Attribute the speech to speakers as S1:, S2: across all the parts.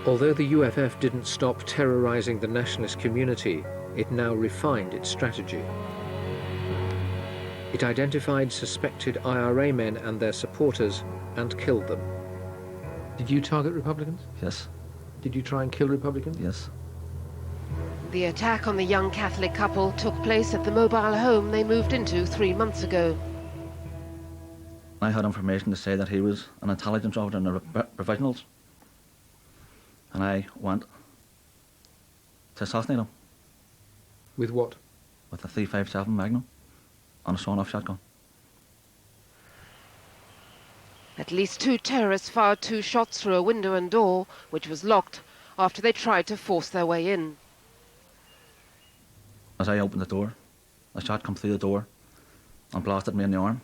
S1: Although the UFF didn't stop terrorizing the nationalist community, it now refined its strategy. It identified suspected IRA men and their supporters and killed them. Did you target Republicans?
S2: Yes.
S1: Did you try and kill Republicans?
S2: Yes.
S3: The attack on the young Catholic couple took place at the mobile home they moved into 3 months ago.
S2: I had information to say that he was an intelligence officer in the provisionals. And I went to assassinate him.
S1: With what?
S2: With a 357 Magnum and a sawn-off shotgun.
S3: At least 2 terrorists fired 2 shots through a window and door, which was locked, after they tried to force their way in.
S2: As I opened the door, a shot come through the door and blasted me in the arm.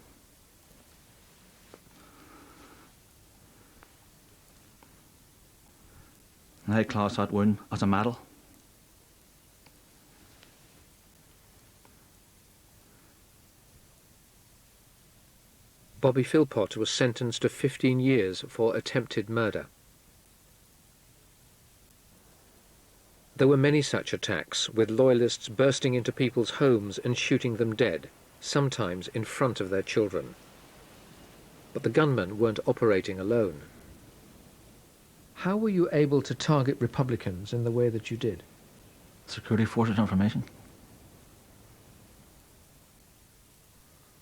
S2: And I classed that wound as a medal.
S1: Bobby Philpott was sentenced to 15 years for attempted murder. There were many such attacks, with loyalists bursting into people's homes and shooting them dead, sometimes in front of their children. But the gunmen weren't operating alone. How were you able to target Republicans in the way that you did?
S2: Security forces information.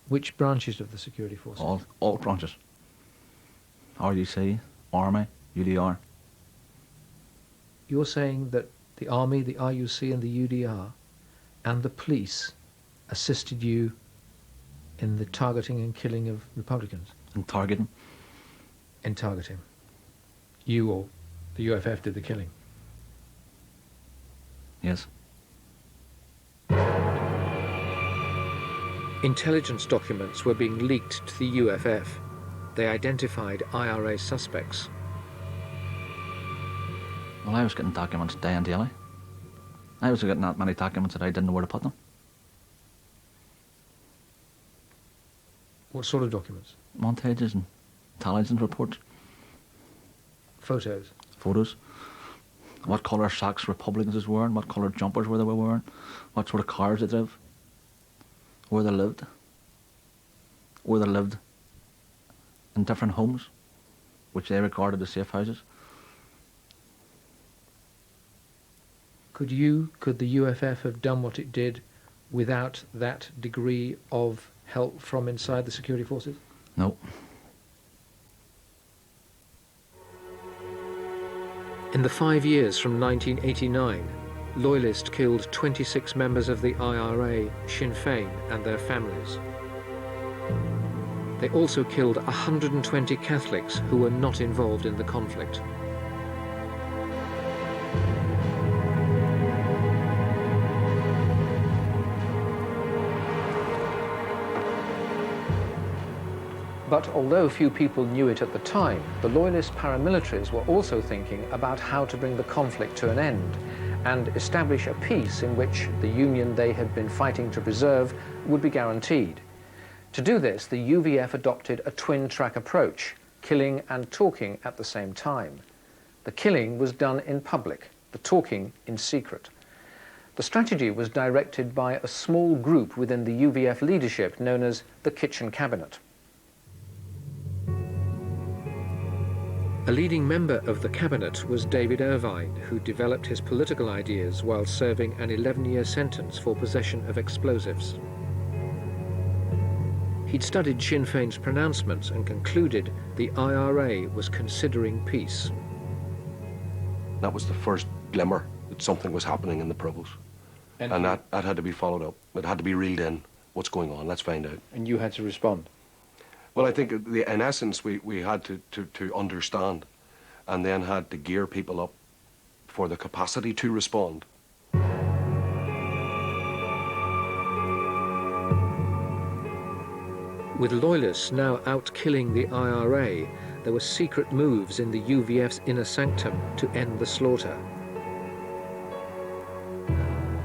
S1: Which branches of the security forces?
S2: All branches. RUC, Army, UDR.
S1: You're saying that the Army, the RUC and the UDR and the police assisted you in the targeting and killing of Republicans?
S2: And targeting.
S1: In targeting. You or the UFF did the killing?
S2: Yes.
S1: Intelligence documents were being leaked to the UFF. They identified IRA suspects.
S2: Well, I was getting documents day and daily. I was getting that many documents that I didn't know where to put them.
S1: What sort of documents?
S2: Montages and intelligence reports.
S1: Photos?
S2: Photos. What colour socks Republicans was wearing, what colour jumpers were they wearing, what sort of cars they drove, where they lived in different homes, which they regarded as safe houses.
S1: Could the UFF have done what it did without that degree of help from inside the security forces?
S2: No.
S1: In the 5 years from 1989, Loyalists killed 26 members of the IRA, Sinn Féin and their families. They also killed 120 Catholics who were not involved in the conflict. But although few people knew it at the time, the Loyalist paramilitaries were also thinking about how to bring the conflict to an end and establish a peace in which the union they had been fighting to preserve would be guaranteed. To do this, the UVF adopted a twin-track approach, killing and talking at the same time. The killing was done in public, the talking in secret. The strategy was directed by a small group within the UVF leadership known as the Kitchen Cabinet. A leading member of the cabinet was David Irvine, who developed his political ideas while serving an 11-year sentence for possession of explosives. He'd studied Sinn Féin's pronouncements and concluded the IRA was considering peace.
S4: That was the first glimmer that something was happening in the Provost. And that had to be followed up. It had to be reeled in. What's going on? Let's find out.
S1: And you had to respond?
S4: Well, I think in essence we had to understand and then had to gear people up for the capacity to respond.
S1: With Loyalists now out killing the IRA, there were secret moves in the UVF's inner sanctum to end the slaughter.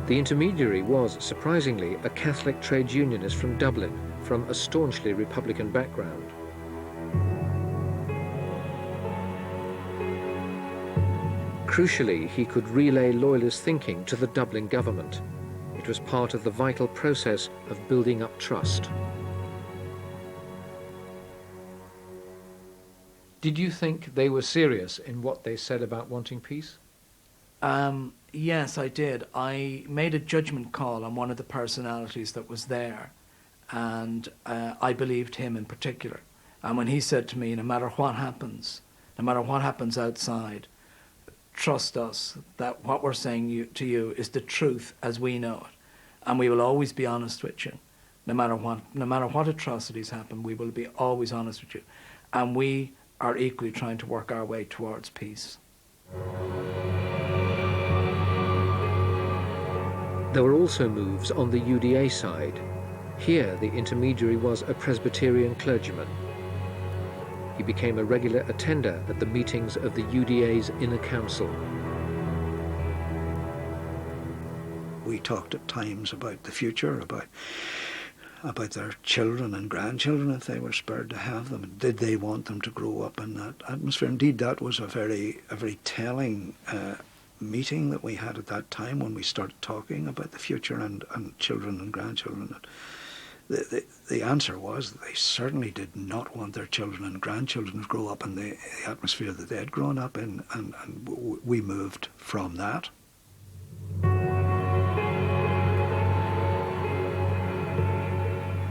S1: The intermediary was, surprisingly, a Catholic trades unionist from Dublin, from a staunchly Republican background. Crucially, he could relay Loyalist thinking to the Dublin government. It was part of the vital process of building up trust. Did you think they were serious in what they said about wanting peace?
S5: Yes, I did. I made a judgment call on one of the personalities that was there, and I believed him in particular. And when he said to me, no matter what happens outside, trust us that what we're saying to you is the truth as we know it, and we will always be honest with you. No matter what atrocities happen, we will be always honest with you, and we are equally trying to work our way towards peace.
S1: There were also moves on the UDA side. Here, the intermediary was a Presbyterian clergyman. He became a regular attender at the meetings of the UDA's inner council.
S6: We talked at times about the future, about their children and grandchildren if they were spared to have them. Did they want them to grow up in that atmosphere? Indeed, that was a very telling meeting that we had at that time when we started talking about the future and children and grandchildren. The answer was that they certainly did not want their children and grandchildren to grow up in the atmosphere that they had grown up in, and we moved from that.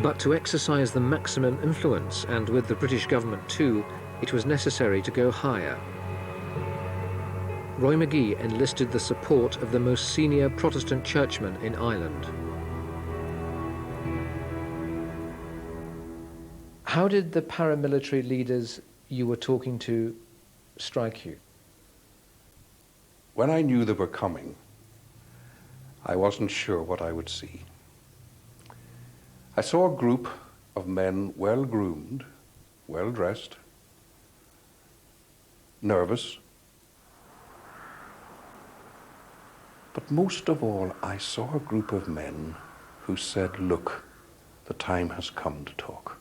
S1: But to exercise the maximum influence, and with the British government too, it was necessary to go higher. Roy McGee enlisted the support of the most senior Protestant churchmen in Ireland. How did the paramilitary leaders you were talking to strike you?
S7: When I knew they were coming, I wasn't sure what I would see. I saw a group of men well groomed, well dressed, nervous, but most of all I saw a group of men who said, look, the time has come to talk.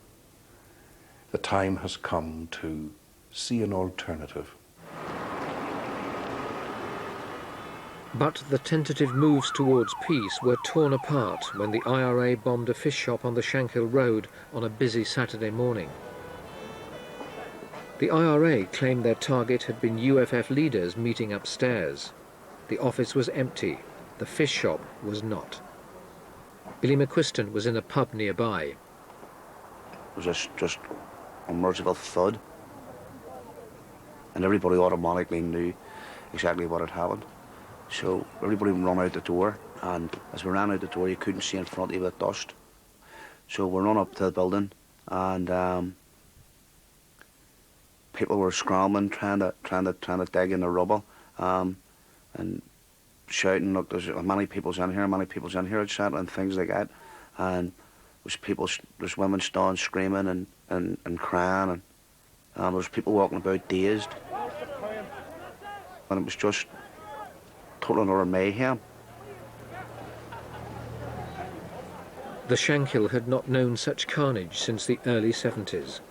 S7: The time has come to see an alternative.
S1: But the tentative moves towards peace were torn apart when the IRA bombed a fish shop on the Shankill Road on a busy Saturday morning. The IRA claimed their target had been UFF leaders meeting upstairs. The office was empty. The fish shop was not. Billy McQuiston was in a pub nearby.
S8: It was just a merciful thud, and everybody automatically knew exactly what had happened. So everybody ran out the door, and as we ran out the door, you couldn't see in front of you with dust. So we ran up to the building, and people were scrambling, trying to dig in the rubble, and shouting, "Look, there's many people's in here, etc., and things like that." And there's women standing screaming and crying, and there was people walking about dazed, and it was just total and utter mayhem.
S1: The Shankill had not known such carnage since the early 70s.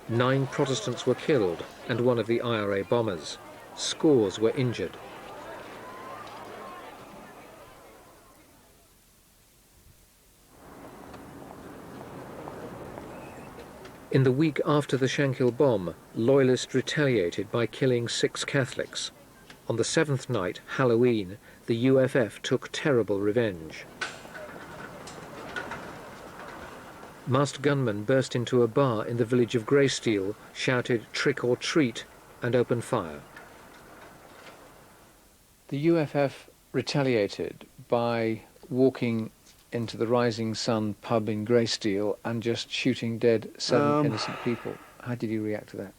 S1: 9 Protestants were killed and one of the IRA bombers. Scores were injured. In the week after the Shankill bomb, Loyalists retaliated by killing 6 Catholics. On the 7th night, Halloween, the UFF took terrible revenge. Masked gunmen burst into a bar in the village of Greysteel, shouted "trick or treat" and opened fire. The UFF retaliated by walking into the Rising Sun pub in Greysteel and just shooting dead 7 innocent people. How did you react to that?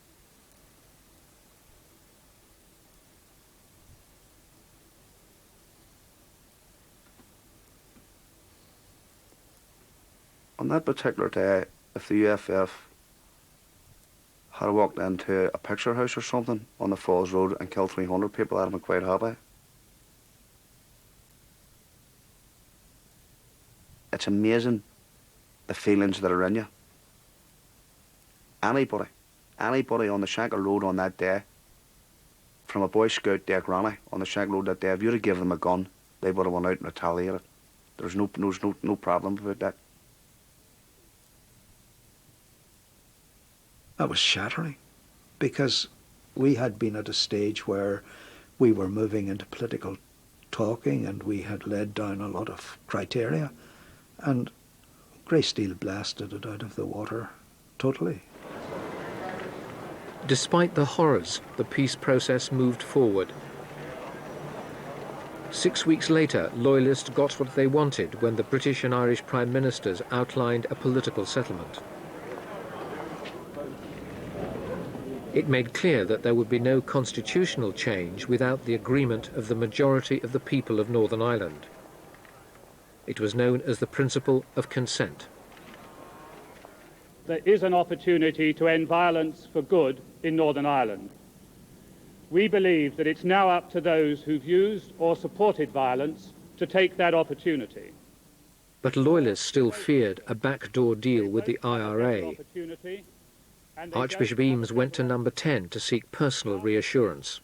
S8: On that particular day, if the UFF had walked into a picture house or something on the Falls Road and killed 300 people, I'd have been quite happy. It's amazing the feelings that are in you. Anybody on the Shankill Road on that day from a Boy Scout to a granny on the Shank Road that day. If you'd have given them a gun, they would have went out and retaliated. There's no problem about that.
S6: That was shattering, because we had been at a stage where we were moving into political talking, and we had laid down a lot of criteria, and Grey Steel blasted it out of the water totally.
S1: Despite the horrors, the peace process moved forward. 6 weeks later, Loyalists got what they wanted when the British and Irish Prime Ministers outlined a political settlement. It made clear that there would be no constitutional change without the agreement of the majority of the people of Northern Ireland. It was known as the principle of consent.
S9: There is an opportunity to end violence for good in Northern Ireland. We believe that it's now up to those who've used or supported violence to take that opportunity.
S1: But Loyalists still feared a backdoor deal with the IRA. Archbishop Eames went to Number 10 to seek personal reassurance.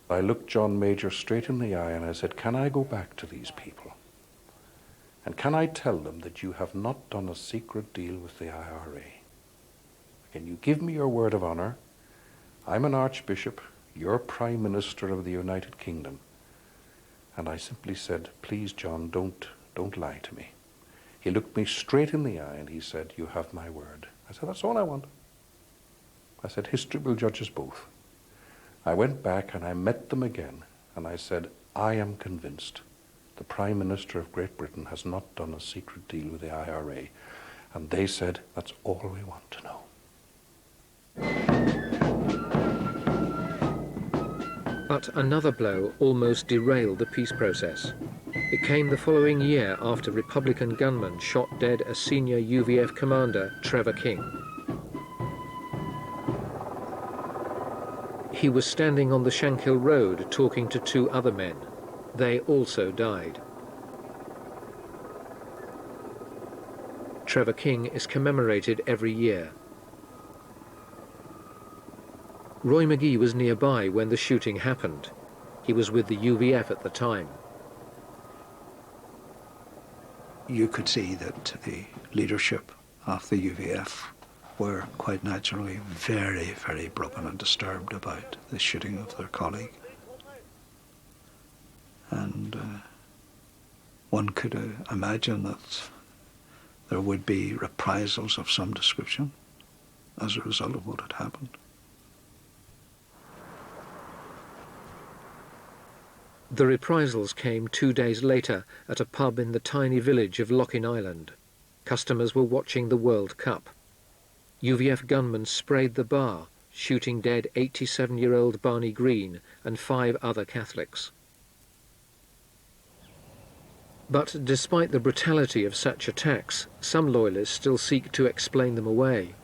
S7: I looked John Major straight in the eye and I said, can I go back to these people? And can I tell them that you have not done a secret deal with the IRA? Can you give me your word of honour? I'm an archbishop, you're Prime Minister of the United Kingdom. And I simply said, please, John, don't lie to me. He looked me straight in the eye and he said, you have my word. I said, that's all I want. I said, history will judge us both. I went back and I met them again and I said, I am convinced the Prime Minister of Great Britain has not done a secret deal with the IRA. And they said, that's all we want to know.
S1: But another blow almost derailed the peace process. It came the following year after Republican gunmen shot dead a senior UVF commander, Trevor King. He was standing on the Shankill Road talking to two other men. They also died. Trevor King is commemorated every year. Roy McGee was nearby when the shooting happened. He was with the UVF at the time.
S6: You could see that the leadership of the UVF were quite naturally very, very broken and disturbed about the shooting of their colleague. And one could imagine that there would be reprisals of some description as a result of what had happened.
S1: The reprisals came 2 days later at a pub in the tiny village of Loughin Island. Customers were watching the World Cup. UVF gunmen sprayed the bar, shooting dead 87-year-old Barney Green and 5 other Catholics. But despite the brutality of such attacks, some loyalists still seek to explain them away.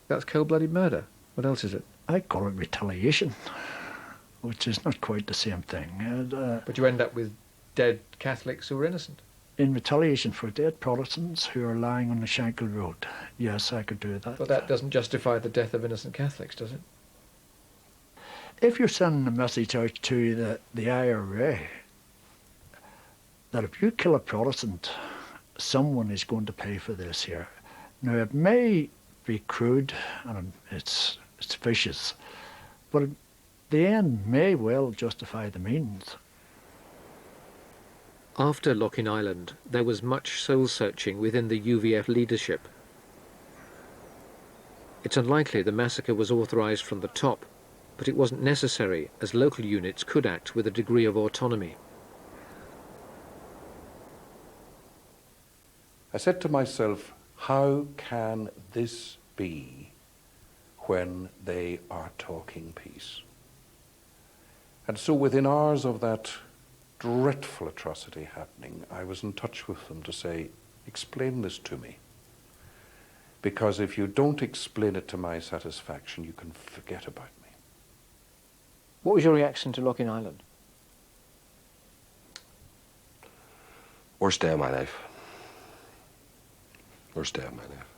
S1: That's cold-blooded murder. What else is it?
S10: I call it retaliation, which is not quite the same thing.
S1: But you end up with dead Catholics who were innocent.
S10: In retaliation for dead Protestants who are lying on the Shankill Road, yes, I could do that.
S1: But that doesn't justify the death of innocent Catholics, does it?
S10: If you're sending a message out to the IRA that if you kill a Protestant, someone is going to pay for this here. Now, it may be crude and it's vicious, but the end may well justify the means.
S1: After Loughin Island, there was much soul-searching within the UVF leadership. It's unlikely the massacre was authorised from the top, but it wasn't necessary, as local units could act with a degree of autonomy.
S7: I said to myself, how can this be when they are talking peace? And so within hours of that dreadful atrocity happening, I was in touch with them to say, explain this to me. Because if you don't explain it to my satisfaction, you can forget about me.
S11: What was your reaction to Loughin Island?
S4: Worst day of my life. Worst day of my life.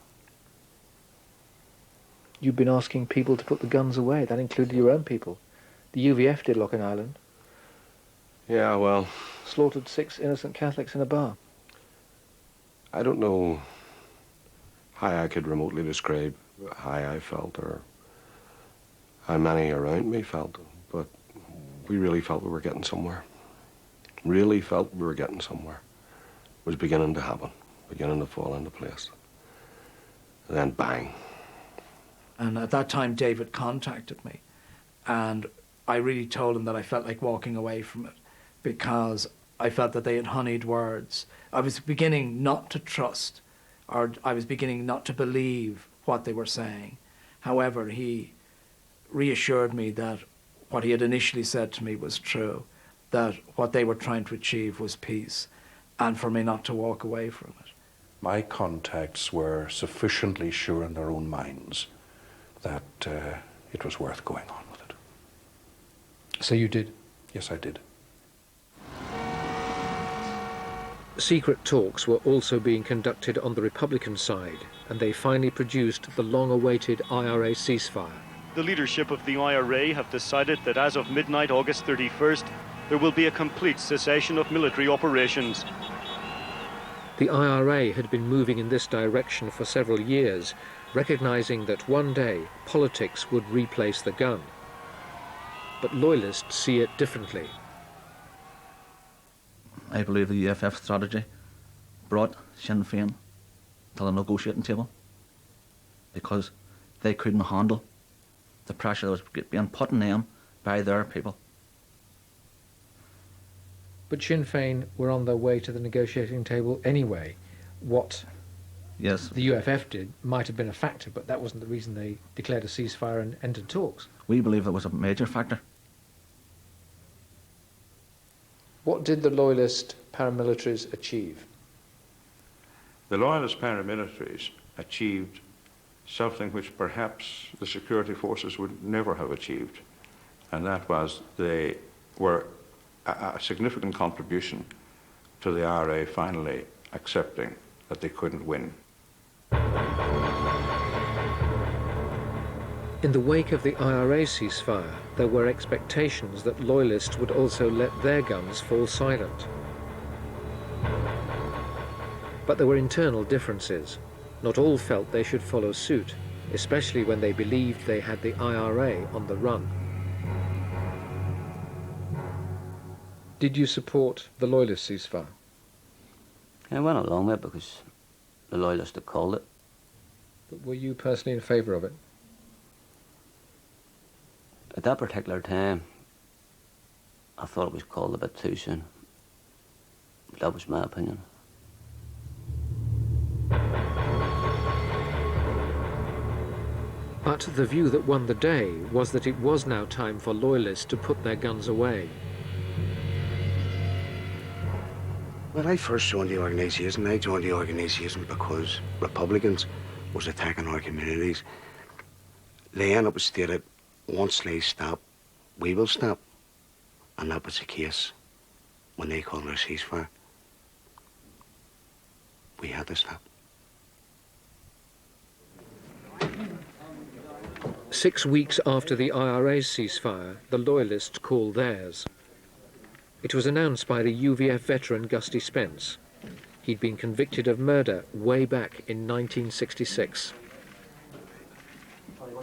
S11: You've been asking people to put the guns away. That included your own people. The UVF did Lock in Ireland.
S4: Yeah, well,
S11: Slaughtered 6 innocent Catholics in a bar.
S4: I don't know how I could remotely describe how I felt or how many around me felt, but we really felt we were getting somewhere. Really felt we were getting somewhere. It was beginning to happen, beginning to fall into place. And then bang.
S5: And at that time, David contacted me, and I really told him that I felt like walking away from it because I felt that they had honeyed words. I was beginning not to trust, or I was beginning not to believe what they were saying. However, he reassured me that what he had initially said to me was true, that what they were trying to achieve was peace, and for me not to walk away from it.
S7: My contacts were sufficiently sure in their own minds that it was worth going on with it.
S1: So you did?
S7: Yes, I did.
S1: Secret talks were also being conducted on the Republican side, and they finally produced the long-awaited IRA ceasefire.
S12: The leadership of the IRA have decided that as of midnight, August 31st, there will be a complete cessation of military operations.
S1: The IRA had been moving in this direction for several years, recognizing that one day politics would replace the gun. But Loyalists see it differently.
S2: I believe the EFF strategy brought Sinn Féin to the negotiating table because they couldn't handle the pressure that was being put on them by their people.
S1: But Sinn Féin were on their way to the negotiating table anyway. What
S2: Yes,
S1: the UFF did might have been a factor, but that wasn't the reason they declared a ceasefire and ended talks.
S2: we believe that was a major factor.
S1: What did the Loyalist paramilitaries achieve?
S13: The Loyalist paramilitaries achieved something which perhaps the security forces would never have achieved, and that was they were a significant contribution to the IRA finally accepting that they couldn't win.
S1: In the wake of the IRA ceasefire, there were expectations that Loyalists would also let their guns fall silent. But there were internal differences. Not all felt they should follow suit, especially when they believed they had the IRA on the run. Did you support the Loyalist ceasefire?
S14: I went along with it because the Loyalists had called it.
S1: But were you personally in favour of it?
S14: At that particular time, I thought it was called a bit too soon. But that was my opinion.
S1: But the view that won the day was that it was now time for Loyalists to put their guns away.
S8: When I first joined the organisation, I joined the organisation because Republicans was attacking our communities. Then it was stated, once they stop, we will stop. And that was the case when they called a ceasefire. We had to stop.
S1: 6 weeks after the IRA's ceasefire, the Loyalists called theirs. It was announced by the UVF veteran Gusty Spence. He'd been convicted of murder way back in 1966.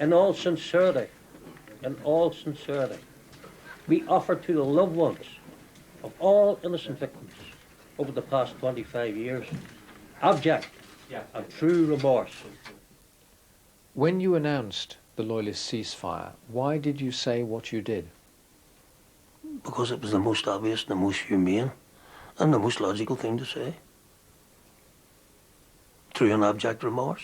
S15: In all sincerity, we offer to the loved ones of all innocent victims over the past 25 years abject and true remorse.
S1: When you announced the Loyalist ceasefire, why did you say what you did?
S15: Because it was the most obvious, the most humane, and the most logical thing to say. True and abject remorse.